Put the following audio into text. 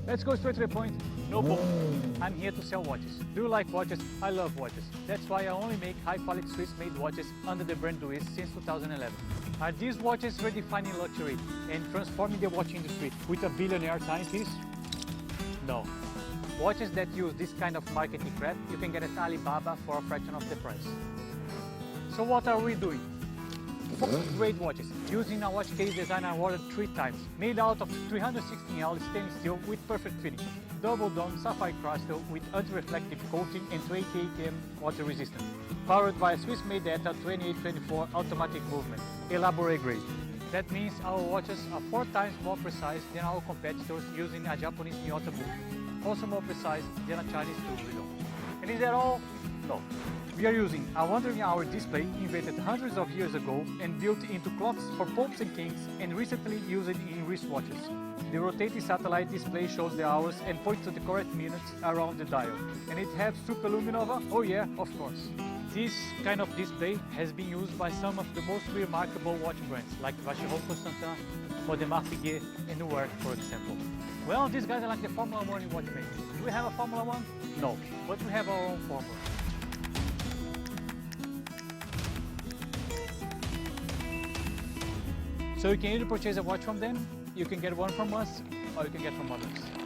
Let's go straight to the point. No bull. I'm here to sell watches. Do you like watches? I love watches. That's why I only make high-quality Swiss-made watches under the brand Duis since 2011. Are these watches redefining luxury and transforming the watch industry with a billionaire timepiece? No. Watches that use this kind of marketing crap, you can get at Alibaba for a fraction of the price. So what are we doing? 4 great watches, using a watch case design awarded 3 times, made out of 316L stainless steel with perfect finish, double dome sapphire crystal with anti-reflective coating and 28 km water resistance, powered by a Swiss-made ETA 2824 automatic movement, elaborate grade. That means our watches are 4 times more precise than our competitors using a Japanese Miyota book, also more precise than a Chinese Tourbillon. And is that all? No. We are using a wandering-hour display invented hundreds of years ago and built into clocks for popes and kings and recently used in wristwatches. The rotating satellite display shows the hours and points to the correct minutes around the dial. And it has superluminova? Oh yeah, of course. This kind of display has been used by some of the most remarkable watch brands like Vacheron Constantin, Audemars Piguet and Newark, for example. Well, these guys are like the Formula 1 watchmakers. Do we have a Formula 1? No, but we have our own formula. So you can either purchase a watch from them, you can get one from us, or you can get from others.